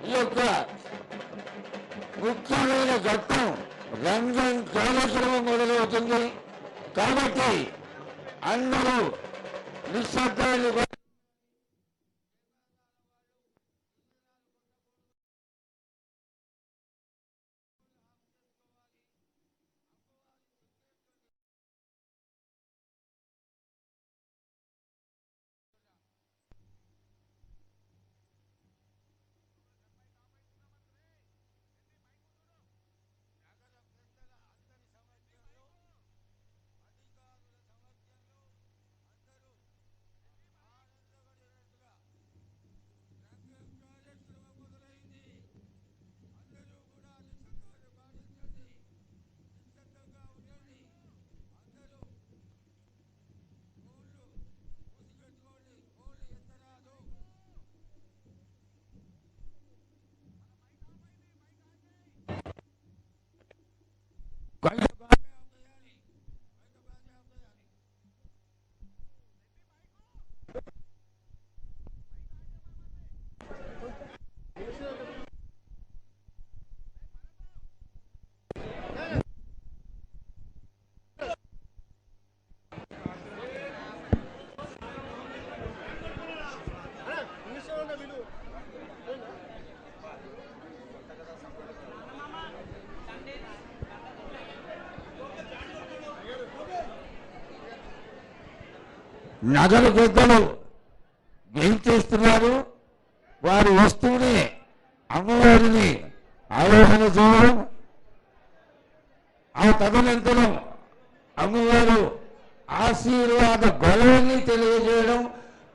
ఈ యొక్క ముఖ్యమైన ఘట్టం రంగం కార్యక్రమం మొదలవుతుంది. కాబట్టి అందరూ నిశ్శబ్దాన్ని నగర పెద్దలు గెలిచేస్తున్నారు. వారు వస్తూనే అమ్మవారిని ఆరోహణ చేయడం, ఆ తదనంతరం అమ్మవారు ఆశీర్వాద బలాన్ని తెలియజేయడం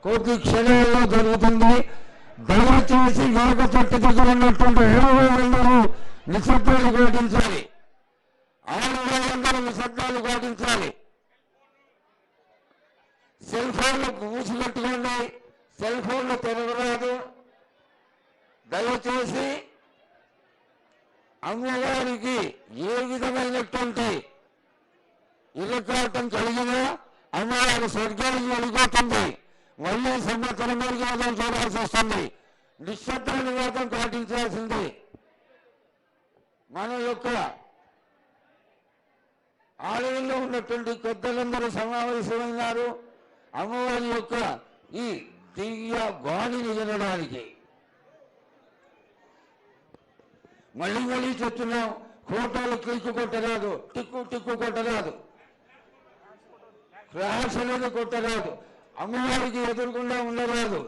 కొద్ది క్షణాల్లో జరుగుతుంది. దయచేసి యోగ చెట్టు దగ్గర ఉన్నటువంటి 7,000 నిశ్శబ్దాలు పాటించాలి. 6,000 నిశ్శబ్దాలు పాటించాలి. సెల్ ఫోన్లు మూసిపెట్టుకోండి. సెల్ ఫోన్లు తెరవరాదు. దయచేసి అమ్మవారికి ఏ విధమైనటువంటి ఇరకాటం కలిగినా అమ్మవారి స్వర్గానికి వెళ్ళిపోతుంది. మళ్ళీ సంవత్సరం మార్గం చూడాల్సి వస్తుంది. నిశ్శబ్దాన్ని మాత్రం పాటించాల్సింది. మన యొక్క ఆలయంలో ఉన్నటువంటి పెద్దలందరూ సమావేశమైనారు అమ్మవారి యొక్క ఈ దివ్య వాణిని వినడానికి. మళ్ళీ మళ్ళీ చెప్తున్నాం, ఫోటోలు క్లిక్కు కొట్టరాదు, టిక్కు కొట్టరాదు, ఫ్లాష్ అనేది కొట్టరాదు, అమ్మవారికి ఎదురుకుండా ఉండరాదు.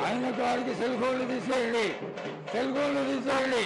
ఆయన వారికి సెల్ ఫోన్లు తీసేయండి, సెల్ ఫోన్లు తీసేయండి.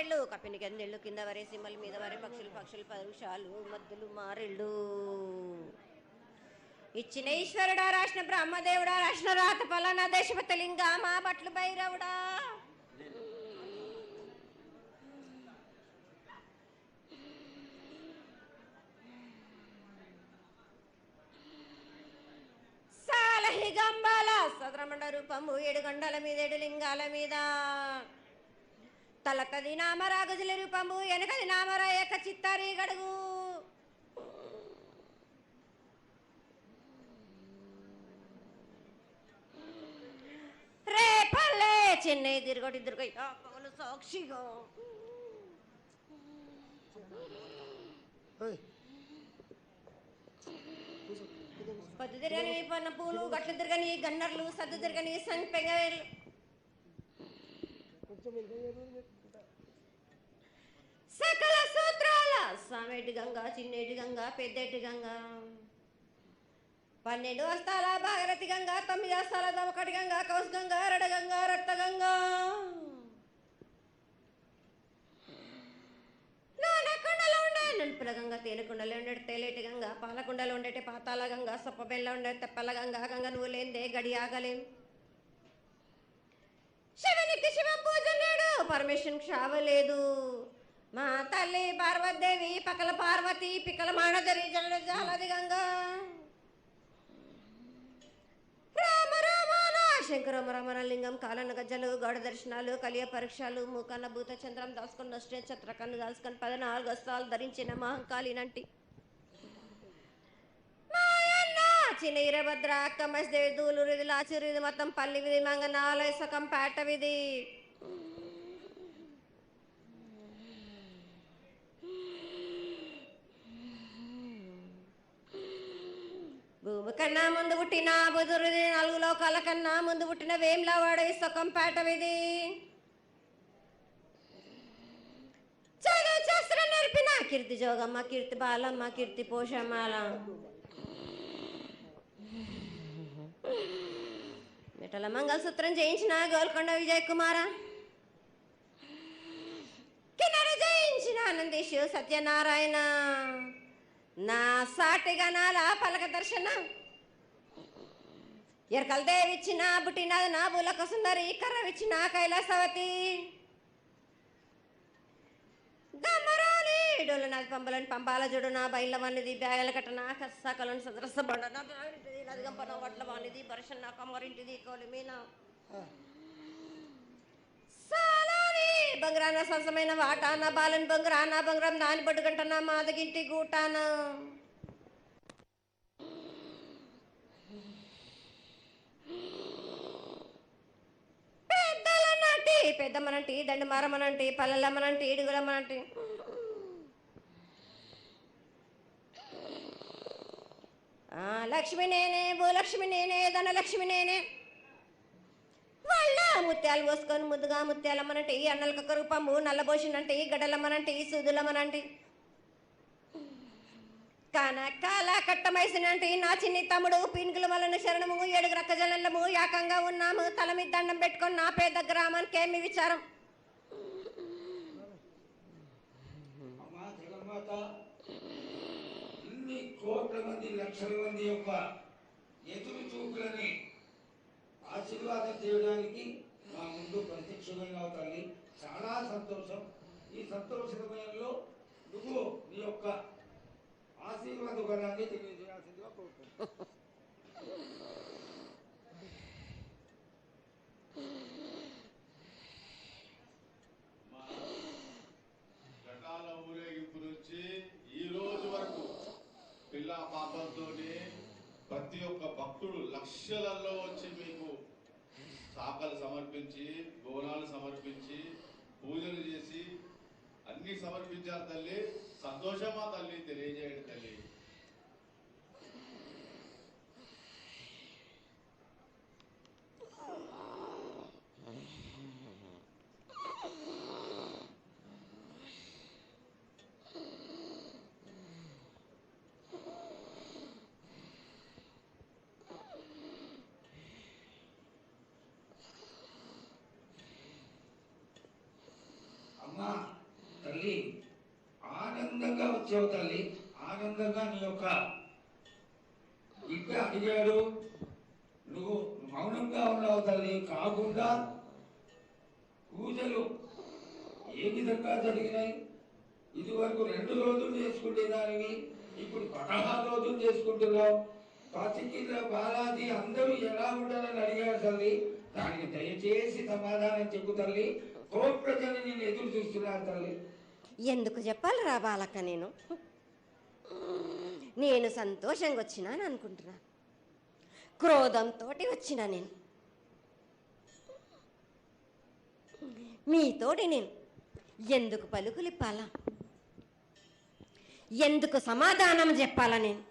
తాబేళ్ళు కప్పిని గందెళ్ళు కింద వరే సింహల మీద వరే పక్షులు పరుషాలు మద్దులు మారెళ్ళు. ఇచ్చిన ఈశ్వరుడా రాసిన బ్రహ్మదేవుడా రాసిన రాత పలానా దేశపతి లింగా మా బట్లు భైరవుడా. సాలహి గంబాల సద్రమండ రూపము 7 గండల మీద 7 లింగాల మీద తలకది నామరా గజల రూపము వెనకది నామరా ఏక చిత్తారి గడుగు. రేపల్లే చెన్నై తిరుగొట్టి దుర్గయ్య పగలు సాక్షిగా పద్దు తిరగని పన్న పూలు గట్లు తిరగని గన్నర్లు సద్దు తిరగని సంపెంగలు సకల సూత్రాల సామేటి గంగా చిన్నేటి గంగా పెద్దేటి గంగా 12 వస్తాల భాగరథి గంగా 9 వస్తాల దమకటి గంగా కౌస్ గంగా రడ గంగా రక్త గంగా నానకుండలో ఉండే నలుపుల గంగా తేనెకుండలో ఉండే తేలేటి గంగా పాలకుండలో ఉండేటి పాతాల గంగా సొప్పబెల్ల ఉండే తెప్పల గంగా గంగ నువ్వు లేందే గడి ఆగలేం. శివునికి శివం పూజ లేడు పరమేశ్వరునికి క్షావలేదు. మా తల్లి పార్వతీదేవి పకల పార్వతి పికల మానదరి జల జాలది గంగా రామ రామాన శంకర రమణ లింగం కాలన గజ్జలు గౌడ దర్శనాలు కలియ పరీక్షలు మూకన్న భూత చంద్రం దాల్చుకొని నష్టే చత్రకన్ను దాల్చుకొని 14 వస్త్రాలు ధరించిన మహంకాళినంటి చిన్న ఈరభద్ర అక్క మసిదేవి దూలూరు ఇది లాచూరు ఇది మొత్తం పల్లి విధి మంగనాలయ సకం పేట విధి భూమి కన్నా ముందు పుట్టిన బుధురుది 4 లోకాల కన్నా ముందు పుట్టిన వేమ్లవాడ సకం పేట విధి చదువు శాస్త్రం నేర్పిన కీర్తి జోగమ్మ కీర్తి బాలమ్మ కీర్తి పోషమాల మిటల మంగళసూత్రం చేయించిన గోల్కొండ విజయ్ కుమార కిన్నెర జయించిన ఆనందేశు సత్యనారాయణ నా సాటిగా నాల పలక దర్శన ఎరకల దేవిచ్చిన బుట్టినది నా బులక సుందరి కర్రవిచ్చిన కైలాసవతి గమరాని డోలు నాది పంబలని పంపాల జుడు నా బయల వానిది బ్యాగల కట్ట నా కసకలను సదరస బండ నా బ్యాగింటిది లదిగంపన వడ్ల వానిది బర్షన్ నా కమ్మరింటిది కోలిమీన సాలాని బంగ్రాన సరసమైన వాటాన బాలని బంగ్రాన బంగ్రం దాని పట్టుకుంటున్న మాదగింటి గూటాన పెద్దలనంటి పెద్దమ్మనంటి దండు మారమ్మనంటి పల్లెలమ్మనంటి ఇడుగులమ్మనంటి లక్ష్మి నేనే భూలక్ష్మి నేనే ధనలక్ష్మి నేనే వాళ్ళ ముత్యాలు పోసుకొని ముద్దుగా ముత్యాలమ్మనంటి అన్నలకొక రూపము నల్లబోసినంటి గడ్డలమ్మనంటి సూదులమ్మనంటి కనకాల కట్టమైసినంటి నా చిన్ని తమ్ముడు పీనుగుల వలన శరణము 7 రక్కజలము ఏకంగా ఉన్నాము తల మీద దండం పెట్టుకొని నా పేద గ్రామానికి ఏమి విచారం. ఇన్ని కోట్ల మంది లక్షల మంది యొక్క ఎదురు చూపులని ఆశీర్వాదం చేయడానికి మా ముందు ప్రత్యక్షంగా తల్లి చాలా సంతోషం. ఈ సంతోష సమయంలో నువ్వు నీ యొక్క ఆశీర్వాద గుణాన్ని తెలియజేయాల్సిందిగా కోరుకుంటున్నాను. ఘటాల ఊరేగింపు నుంచి ఈ రోజు వరకు పిల్ల పాపంతోనే ప్రతి ఒక్క భక్తుడు లక్షలలో వచ్చి మీకు శాఖలు సమర్పించి బోనాలు సమర్పించి పూజలు చేసి అన్ని సమర్పించారు తల్లి. సంతోషమా తల్లి తెలియజేయండి తల్లి. అమ్మ అమ్మా తల్లి, ఆనందంగా వచ్చావు తల్లి, ఆనందంగా నీ యొక్క బిడ్డ అడిగాడు, నువ్వు మౌనంగా ఉన్నావు తల్లి. కాకుండా పూజలు ఏ విధంగా జరిగినాయి? ఇదివరకు 2 రోజులు చేసుకునేదానివి, ఇప్పుడు 16 రోజులు చేసుకుంటున్నావు. పసికిల బాలాజీ అందరూ ఎలా ఉంటారని అడిగాడు తల్లి. దానికి దయచేసి సమాధానం చెప్పు తల్లి. కోటి ప్రజలు నేను ఎదురు చూస్తున్నారు తల్లి. ఎందుకు చెప్పాలిరా బాలక్క? నేను సంతోషంగా వచ్చినాను అనుకుంటున్నాను, క్రోధంతో వచ్చిన నేను మీతోటి నేను ఎందుకు పలుకులిప్పాలా, ఎందుకు సమాధానం చెప్పాలా? నేను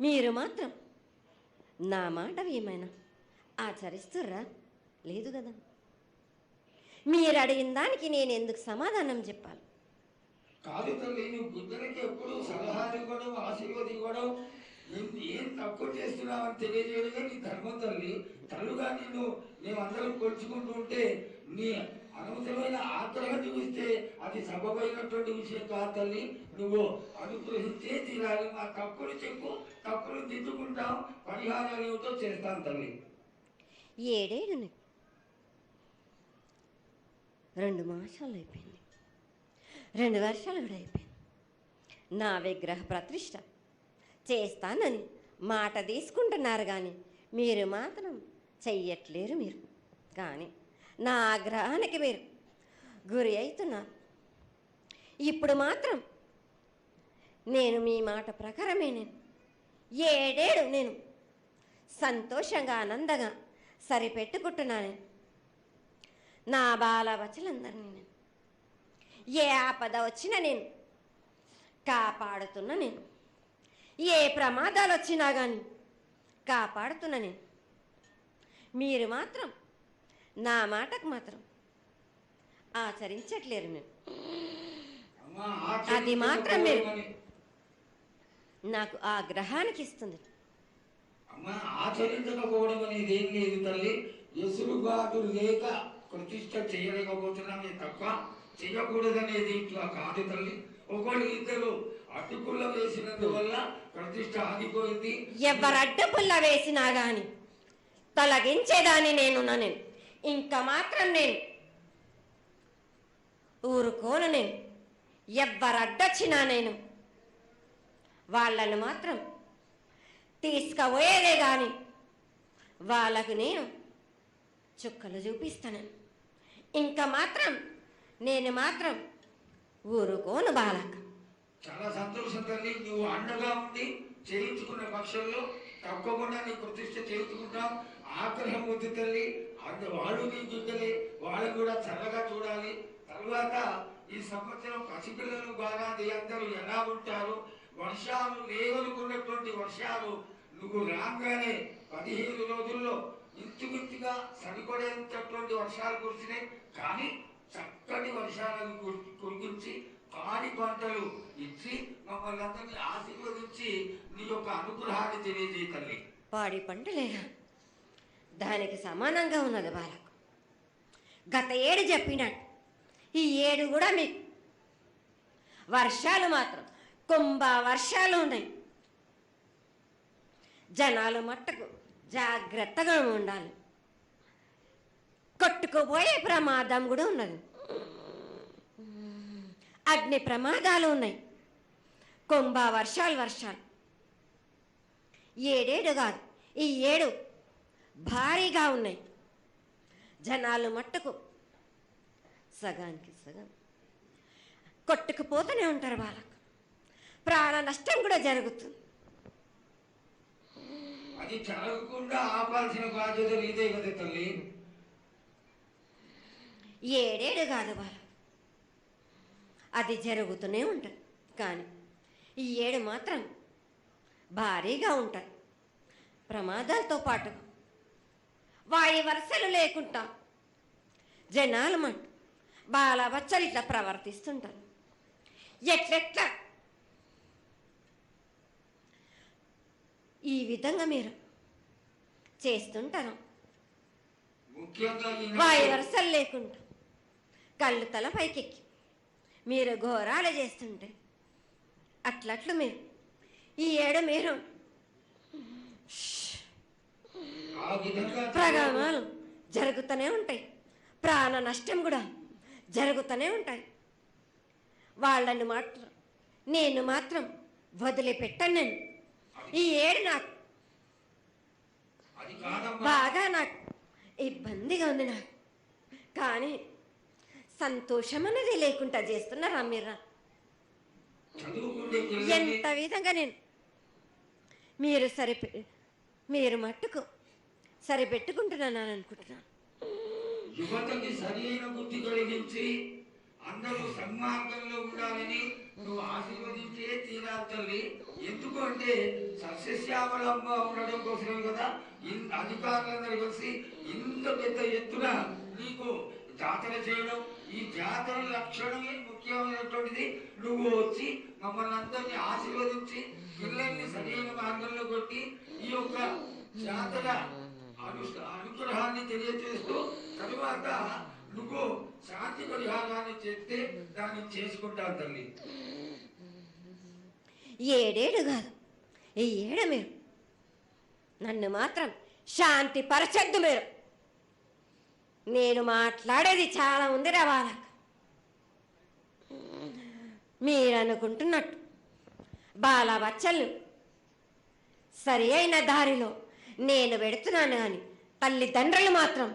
మీరు మాత్రం నా మాట ఏమైనా ఆచరిస్తుర్రా? లేదు కదా. మీరు అడిగిన దానికి నేను ఎందుకు సమాధానం చెప్పాలి? కాదు తల్లి, నువ్వు బిడ్డలకి ఎప్పుడు సలహాలు ఇవ్వడం, ఆశీర్వాదం ఇవ్వడం, ఏం తక్కువ చేస్తున్నావని తెలియజేయడమే నీ ధర్మం తల్లి. తల్లుగా మేమందరం కొలుచుకుంటూ ఉంటే నీ అనవసరమైన ఆగ్రహం చూపిస్తే అది సబబైనటువంటి విషయం కాదు తల్లి. నువ్వు అనుగ్రహించే తీరాలి. మా తప్పులు చెప్పు, తప్పులు దిద్దుకుంటాం, పరిహారాలు ఏమిటో చేస్తాను తల్లి. 7 ఏళ్ళు 2 మాసాలు అయిపోయింది, 2 వర్షాలు కూడా అయిపోయింది. నా విగ్రహ ప్రతిష్ట చేస్తానని మాట తీసుకుంటున్నారు కానీ మీరు మాత్రం చెయ్యట్లేరు. మీరు కానీ నా ఆగ్రహానికి మీరు గురి అవుతున్నారు. ఇప్పుడు మాత్రం నేను మీ మాట ప్రకారమే 7 ఏళ్ళు నేను సంతోషంగా ఆనందంగా సరిపెట్టుకుంటున్నాను. నా బాలబచ్చలందరినీ నేను ఏ ఆపద వచ్చినా నేను కాపాడుతున్నా. నేను ఏ ప్రమాదాలు వచ్చినా కానీ కాపాడుతున్నా. నేను మీరు మాత్రం నా మాటకు మాత్రం ఆచరించట్లేరు. నేను అది మాత్రం మీరు నాకు ఆగ్రహానికి ఇస్తుంది. అమ్మా, ఆచరించకపోవడం అనేది ఏం లేదు తల్లి. ఎసురుబాటు లేక ప్రతిష్ట చేయలేకపోతున్నామే తప్ప చేయకూడదనేది ఇట్లా కాదు తల్లి. ఒకళ్ళు ఇద్దరు అడ్డుపుల్ల వేసినందువల్ల ప్రతిష్ట ఆగిపోయింది. ఎవరు అడ్డుపుల్ల వేసినా గాని తొలగించేదాన్ని నేను ఇంకా మాత్రం నేను ఊరుకోను. నేను ఎవరు అడ్డొచ్చినా నేను వాళ్ళను మాత్రం తీసుకుపోయేదే కానీ వాళ్ళకు నేను చుక్కలు చూపిస్తాను. ఇంకా మాత్రం నేను మాత్రం ఊరుకోను బాలక. చాలా సంతోషం తల్లి. నువ్వు అండగా ఉండి చేయించుకున్న పక్షంలో తప్పకుండా నీ ప్రతిష్ట చేయించుకుంటాం. ఆగ్రహం వద్దు తల్లి. వాళ్ళు నీ బిడ్డలే, వాళ్ళు కూడా చల్లగా చూడాలి. తర్వాత ఈ సంవత్సరం పసిపిల్లలు బాగా అందరూ ఎలా ఉంటారు? వర్షాలు లేవనుకున్నటువంటి వర్షాలు నువ్వు రాగానే 15 రోజుల్లో ఇంచుమించుగా సరిపడేటటువంటి వర్షాలు కురిసినాయి. కానీ చక్కటి వర్షాలను కురిపించి పాడి పంటలు ఇచ్చి మమ్మల్ని అందరినీ ఆశీర్వదించి నీ యొక్క అనుగ్రహాన్ని తెలియజేయ తల్లి. పాడి పంటలేగా దానికి సమానంగా ఉన్నది బాలకు. గత 7 చెప్పినట్టు ఈ 7 కూడా మీకు వర్షాలు మాత్రం కుంభ వర్షాలు ఉన్నాయి. జనాలు మట్టుకు జాగ్రత్తగా ఉండాలి. కొట్టుకుపోయే ప్రమాదం కూడా ఉన్నది. అగ్ని ప్రమాదాలు ఉన్నాయి. కుంభ వర్షాలు 7 కాదు, ఈ 7 భారీగా ఉన్నాయి. జనాలు మట్టుకు సగానికి సగం కొట్టుకుపోతూనే ఉంటారు. వాళ్ళకు ప్రాణ నష్టం కూడా జరుగుతుంది. అది జరగకుండా ఆపాల్సిన బాధ్యత నీదే కదా తల్లి. 7 కాదు వాళ్ళు, అది జరుగుతూనే ఉంటుంది. కానీ ఈ 7 మాత్రం భారీగా ఉంటాయి. ప్రమాదాలతో పాటు వాయి వరుసలు లేకుండా జనాలు మట్టు బాలబచ్చలు ఇట్లా ప్రవర్తిస్తుంటారు. ఎట్లెట్లా ఈ విధంగా మీరు చేస్తుంటారు. ముఖ్యంగా వాయి వరుసలు లేకుండా కళ్ళు తల పైకెక్కి మీరు ఘోరాలు చేస్తుంటే అట్లట్లు మీరు ఈ ఏడు మీరు ప్రగామాలు జరుగుతూనే ఉంటాయి, ప్రాణ నష్టం కూడా జరుగుతూనే ఉంటాయి. వాళ్ళని మాత్రం నేను మాత్రం వదిలిపెట్టాను. నేను ఈ ఏడు నాకు బాగా నాకు ఇబ్బందిగా ఉంది నాకు, కానీ సంతోషం అనేది లేకుండా చేస్తున్నారా మీరు? ఎంత విధంగా నేను మీరు మట్టుకు సరిపెట్టుకుంటున్నాను అనుకుంటున్నాను. యువతకి సరైన బుద్ధి కలిగించి అందరూ సన్మార్గంలో ఉండాలని నువ్వు ఆశీర్వదించే తీరాలి తల్లి. ఎందుకంటే సస్యశ్యామలంగా ఉండడం కోసమే కదా అధికారులందరూ కలిసి ఇంత పెద్ద ఎత్తున నీకు జాతర చేయడం. ఈ జాతర లక్షణమే ముఖ్యమైనటువంటిది. నువ్వు వచ్చి మమ్మల్ని అందరినీ ఆశీర్వదించి పిల్లల్ని సరైన మార్గంలో కొట్టి ఈ యొక్క జాతర అనుగ్రహాన్ని తెలియజేస్తూ తరువాత నువ్వు శాంతి పరిహారాన్ని చేస్తే దాన్ని చేసుకుంటావు తల్లి. ఏడేడు కాదు, ఈ ఏడు మీరు నన్ను మాత్రం శాంతి పరచద్దు. నేను మాట్లాడేది చాలా ఉంది వాళ్ళకు. మీరు అనుకుంటున్నట్టు బాలబచ్చలు సరి అయిన దారిలో నేను పెడుతున్నాను, కానీ తల్లిదండ్రులు మాత్రం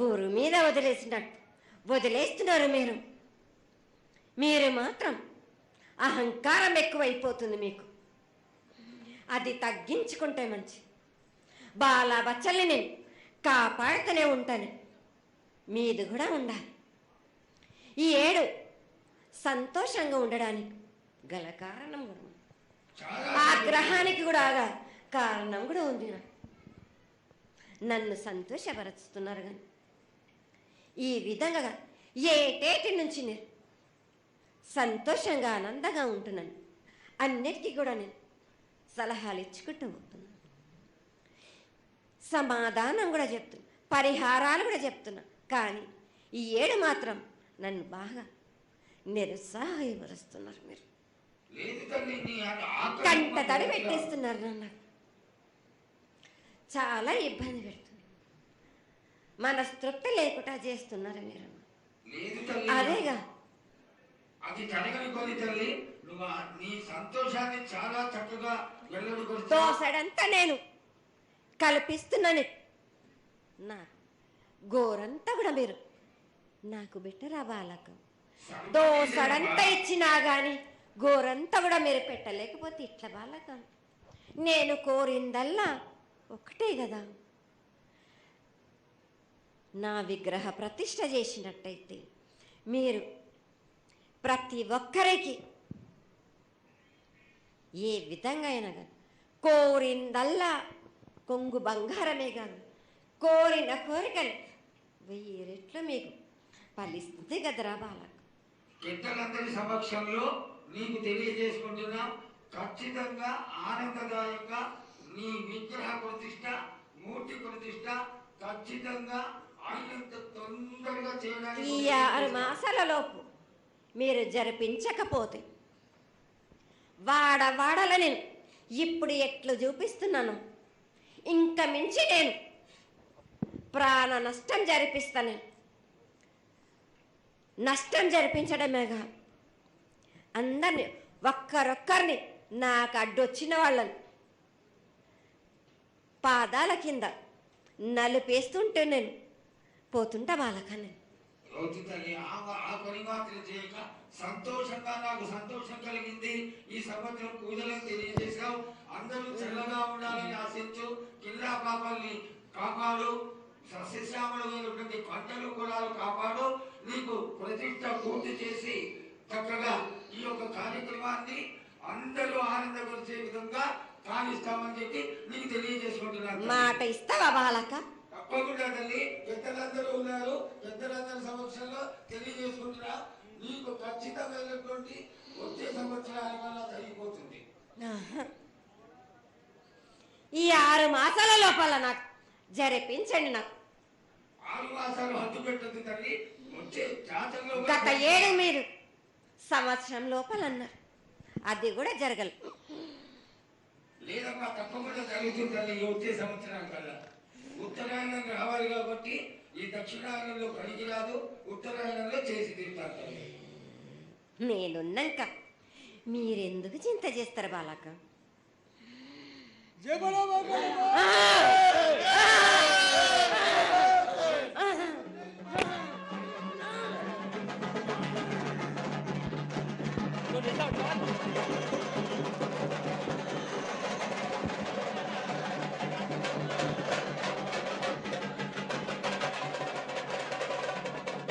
ఊరు మీద వదిలేస్తున్నారు. మీరు మాత్రం అహంకారం ఎక్కువైపోతుంది మీకు. అది తగ్గించుకుంటే మంచి. బాలబచ్చల్ని నేను కాపాడుతూనే ఉంటాను, మీది కూడా ఉండాలి. ఈ ఏడు సంతోషంగా ఉండడానికి గల కారణం కూడా ఉంది, ఆగ్రహానికి కూడా కారణం కూడా ఉంది. నన్ను సంతోషపరుస్తున్నారు, కానీ ఈ విధంగా ఏటేటి నుంచి నేను సంతోషంగా ఆనందంగా ఉంటున్నాను. అన్నిటికీ కూడా నేను సలహాలు ఇచ్చుకుంటూ పోతున్నాను, సమాధానం కూడా చెప్తున్నా, పరిహారాలు కూడా చెప్తున్నా. కానీ ఈ ఏడు మాత్రం నన్ను బాగా నిరుత్సాహపరుస్తున్నారు. మీరు కంట తడి పెట్టేస్తున్నారు, నన్ను చాలా ఇబ్బంది పెడుతుంది, మనస్తృప్తి లేకుండా చేస్తున్నారు మీరు. అదేగా అది జరగని కొని తల్లి, నువ్వు నీ సంతోషాన్ని చాలా చక్కగా దోసడంతా నేను కల్పిస్తున్నాను. నా గోరంతా కూడా మీరు నాకు బెట్టరా బాలకు. దోసడంతా ఇచ్చినా కానీ గోరంతా కూడా మీరు పెట్టలేకపోతే ఇట్లా బాలకు. నేను కోరిందల్లా ఒకటే కదా, నా విగ్రహ ప్రతిష్ఠ చేసినట్టయితే మీరు ప్రతి ఒక్కరికి ఏ విధంగా అయినా కానీ కోరిందల్లా కొంగు బంగారమే కాదు, కోరిన కోరికలు 1000 రెట్లు మీకు ఫలిస్తుంది కదరా బాలకు. పెద్దలందరి సమక్షంలో నీకు తెలియజేసుకుంటున్నా, ఖచ్చితంగా ఆనందదాయంగా నీ విగ్రహ ప్రతిష్ట, మూర్తి ప్రతిష్ట ఖచ్చితంగా అయినంత తొందరగా చేయడానికి. ఈ 6 మాసాలలోపు మీరు జరిపించకపోతే వాడవాడల నేను ఇప్పుడు ఎట్లు చూపిస్తున్నాను, ఇంకా మించి నేను ప్రాణ నష్టం జరిపిస్తాను. నష్టం జరిపించడమేగా, అందరినీ ఒక్కరొక్కరిని నాకు అడ్డొచ్చిన వాళ్ళని పాదాల కింద నలిపేస్తుంటే నేను పోతుంటా వాళ్ళకని. ఆ పని మాత్రం చేయక సంతోషంగా నాకు సంతోషం కలిగింది. ఈ సంవత్సరం పూజలను తెలియజేశావు. అందరూ చల్లగా ఉండాలని ఆశించు. కిల్లా పాపాలని కాపాడు, సస్యశ్యామలమైనటువంటి పంటలు కులాలు కాపాడు. నీకు ప్రతిష్ట పూర్తి చేసి చక్కగా ఈ యొక్క కార్యక్రమాన్ని అందరూ ఆనందపరిచే విధంగా కానిస్తామని చెప్పి నీకు తెలియజేసుకుంటున్నాను. మాట ఇస్తావా బాలక? తప్పకుండా తల్లి. పెద్దలందరూ ఉన్నారు, పెద్దలందరి సమక్షంలో తెలియజేసుకుంటున్నా. నీకు ఖచ్చితమైనటువంటి వచ్చే సంవత్సరాల వల్ల జరిగిపోతుంది. ఈ 6 మాసాల లోపల నాకు జరిపించండి. నాకు 6 మాసాలు హద్దు పెట్టదు తల్లి. వచ్చే జాతరలో గత ఏడు మీరు సంవత్సరం లోపలన్నారు, అది కూడా జరగదు. లేదమ్మా, తప్పకుండా జరుగుతుంది తల్లి. వచ్చే సంవత్సరం కల్లా ఉత్తరాయణం రావాలి కాబట్టి ఈ దక్షిణాయనంలో పనికి రాదు, ఉత్తరాయణంలో చేసి తీరుతారు తల్లి. నేనున్నాక మీరెందుకు చింత చేస్తారు బాలక? Rồi đến đâu đó.